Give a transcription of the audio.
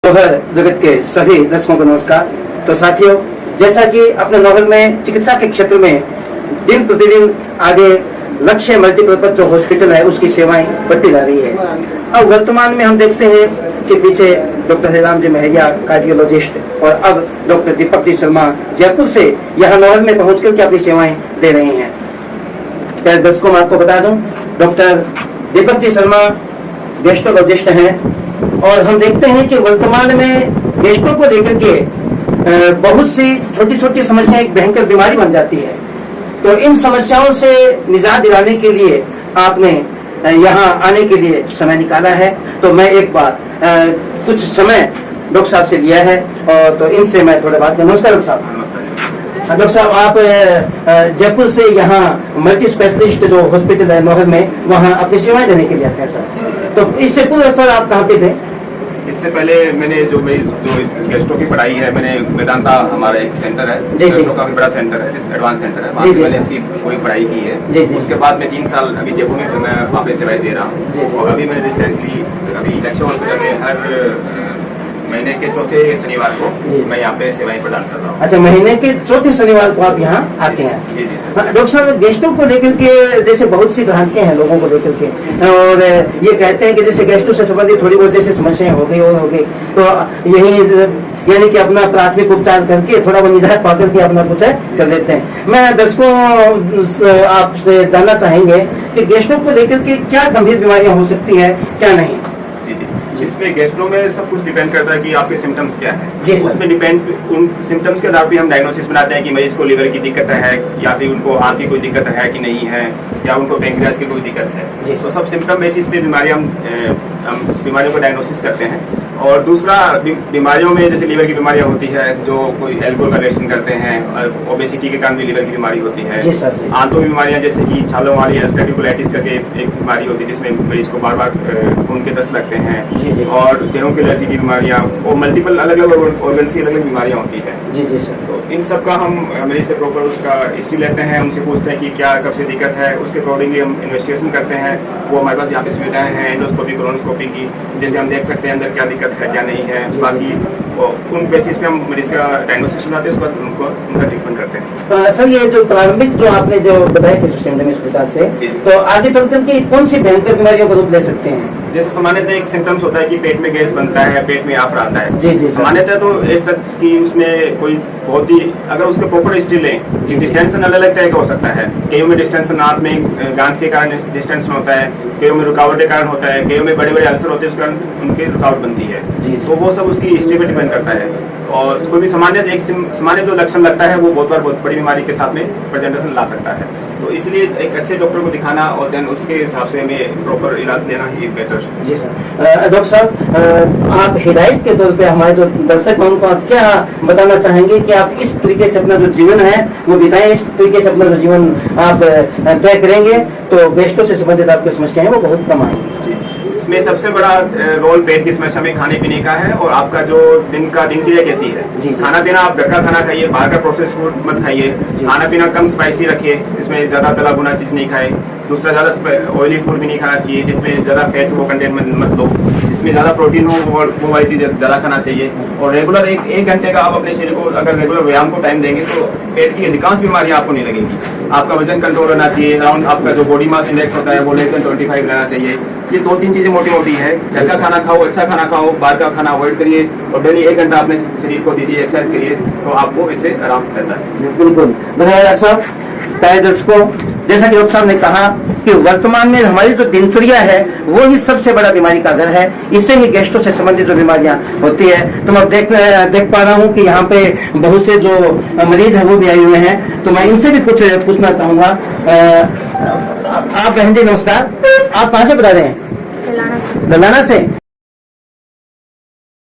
जगत के सभी दर्शकों को नमस्कार। तो साथियों, जैसा कि अपने नोवेल में चिकित्सा के क्षेत्र में दिन प्रतिदिन आगे लक्ष्य मल्टीपर्पज जो हॉस्पिटल है उसकी सेवाएं बढ़ती जा रही है। अब वर्तमान में हम देखते हैं कि पीछे डॉक्टर हरिराम जी महरिया कार्डियोलॉजिस्ट और अब डॉक्टर दीपक जी शर्मा जयपुर से यहाँ नोवेल में पहुँच करके अपनी सेवाएं दे रहे हैं। प्यारे दर्शकों, मैं आपको बता दूं, डॉक्टर दीपक जी शर्मा गैस्ट्रोलॉजिस्ट हैं और हम देखते हैं कि वर्तमान में गैस्ट्रो को लेकर के बहुत सी छोटी छोटी समस्याएं एक भयंकर बीमारी बन जाती है। तो इन समस्याओं से निजात दिलाने के लिए आपने यहाँ आने के लिए समय निकाला है। तो मैं एक बार कुछ समय डॉक्टर साहब से लिया है और तो इनसे मैं थोड़ा बात करूँ। नमस्कार डॉक्टर साहब। डॉक्टर साहब, आप जयपुर से यहाँ मल्टी स्पेशलिस्ट जो हॉस्पिटल है नोहल में, वहाँ अपनी सेवाएं देने के लिए आते हैं सर। तो इससे पूर्व सर आप कहाँ पे थे? इससे पहले मैंने जो गैस्ट्रो की पढ़ाई है, मैंने वेदांता हमारा एक सेंटर है, गैस्ट्रो का भी बड़ा सेंटर है, जिस एडवांस सेंटर है, वहाँ से मैंने इसकी कोई पढ़ाई की है। उसके बाद मैं 3 साल अभी जयपुर में मैं वहाँ पे सेवाएं दे रहा हूँ। और अभी मैंने रिसेंटली अभी लक्ष्य हॉस्पिटल में हर महीने के चौथे शनिवार को मैं यहाँ पे सेवाएं प्रदान कर रहा हूँ। अच्छा, महीने के चौथे शनिवार को आप यहाँ आते हैं? जी जी सर। डॉक्टर साहब, गैस्ट्रो को लेकर के जैसे बहुत सी भ्रांतियां हैं लोगों को लेकर के, और ये कहते हैं कि जैसे गैस्ट्रो से संबंधित थोड़ी बहुत जैसे समस्याएं हो गई और हो गई, तो यही यानी कि अपना प्राथमिक उपचार करके थोड़ा वो निजात पा करके अपना कुछ कर देते हैं। मैं दर्शकों आपसे जानना चाहेंगे कि गैस्ट्रो को लेकर के क्या गंभीर बीमारियां हो सकती है, क्या नहीं? इसमें गैस्ट्रो में सब कुछ डिपेंड करता है कि आपके सिम्टम्स क्या है। उसमें डिपेंड उन सिम्टम्स के आधार पर हम डायग्नोसिस बनाते हैं कि मरीज को लिवर की दिक्कत है या फिर उनको आंत की कोई दिक्कत है कि नहीं है, या उनको पैंक्रियाज की कोई दिक्कत है। तो सब सिम्टम बेसिस पे बीमारियां हम बीमारियों को डायग्नोसिस करते हैं। और दूसरा, बीमारियों में जैसे लीवर की बीमारियां होती है, जो कोई एल्कोहल का रिएक्शन करते हैं, ओबेसिटी के कारण भी लीवर की बीमारी होती है। आंतों की बीमारियां जैसे कि छालों वाली अल्सरेटिव कोलाइटिस करके एक बीमारी होती है जिसमें मरीज को बार बार खून के दस्त लगते हैं। और गेहूं की एलर्जी की बीमारियां और मल्टीपल अलग अलग ऑर्गन की अलग अलग बीमारियां होती है। जी जी सर। तो इन सब का हम मरीज से प्रॉपर उसका हिस्ट्री लेते हैं, उनसे पूछते हैं कि क्या कब से दिक्कत है, उसके अकॉर्डिंगली हम इन्वेस्टिगेशन करते हैं। वो हमारे पास यहाँ पे सुविधाएं हैं एंडोस्कोपी, कोलोनोस्कोपी की, जैसे हम देख सकते हैं अंदर क्या दिक्कत है क्या नहीं है। बाकी उन बेसिस पे हम मरीज का डायग्नोसिस बनाते हैं, उसके बाद उनको उनका ट्रीटमेंट करते हैं। सर, ये जो प्रारंभिक जो आपने जो बताया थे सिम्टम इस प्रकार से, तो आगे चलकर के कौन सी भयंकर बीमारियों का रूप ले सकते हैं? जैसे सामान्यतः एक सिम्टम्स होता है कि पेट में गैस बनता है, पेट में आफरा आता है। जी जी। सामान्यतः तो ऐसा कि उसमें कोई बहुत ही अगर उसके प्रॉपर हिस्ट्री लें, डिस्टेंशन अलग अलग तरह का हो सकता है। कईयों में डिस्टेंशन आंत में गांठ के कारण डिस्टेंशन होता है, कईयों में रुकावट के कारण होता है, कईयों में बड़े बड़े अल्सर होते हैं उसके कारण उनकी रुकावट बनती है। तो वो सब उसकी हिस्ट्री पर डिपेंड करता है। और कोई भी सामान्य जो लक्षण लगता है वो बहुत बार बहुत बड़ी बीमारी के साथ में प्रेजेंटेशन ला सकता है। तो इसलिए एक अच्छे डॉक्टर को दिखाना और देन उसके हिसाब से हमें प्रॉपर इलाज लेना ही बेटर। जी सर। डॉक्टर साहब, आप हिदायत के तौर पे हमारे जो दर्शक हैं उनको आप क्या बताना चाहेंगे कि आप इस तरीके से अपना जो जीवन है वो बिताएं, इस तरीके से अपना जो जीवन आप तय करेंगे तो गैस्ट्रो से संबंधित आपकी समस्याएं वो बहुत कम आएंगी। इसमें सबसे बड़ा रोल पेट की समस्या में खाने पीने का है और आपका जो दिन का दिनचर्या कैसी है। खाना पीना आप घर का खाना खाइए, बाहर का प्रोसेस फूड मत खाइए। खाना पीना कम स्पाइसी रखिए, इसमें ज्यादा तला भुना चीज नहीं खाए। दूसरा, ज्यादा ऑयली फूड भी नहीं खाना चाहिए जिसमें ज्यादा फैट वो कंटेंट मत लो। जिसमें ज्यादा प्रोटीन हो वो वाली चीज ज्यादा खाना चाहिए। और रेगुलर एक घंटे का आप अपने शरीर को अगर रेगुलर व्यायाम को टाइम देंगे तो पेट की अधिकांश बीमारियां आपको नहीं लगेंगी। आपका वजन कंट्रोल रहना चाहिए, अराउंड आपका जो बॉडी मास इंडेक्स होता है वो लेस देन 25 रहना चाहिए। ये 2-3 चीजें मोटी मोटी है। घर का खाना खाओ, अच्छा खाना खाओ, बाहर का खाना अवॉइड करिए और डेली 1 घंटा अपने शरीर को दीजिए एक्सरसाइज करिए, तो आपको इससे आराम रहता है। बिल्कुल। डॉक्टर साहब, प्यारे दर्शकों, जैसा कि डॉक्टर साहब ने कहा कि वर्तमान में हमारी जो दिनचर्या है वो ही सबसे बड़ा बीमारी का घर है। इससे ही गैस्ट्रो से संबंधित जो बीमारियां होती है, तो मैं देख पा रहा हूँ कि यहाँ पे बहुत से जो मरीज हैं वो भी आए हुए हैं। तो मैं इनसे भी कुछ पूछना चाहूंगा। आप बहन जी नमस्कार, आप कहाँ से बता रहे हैं? ललाना से।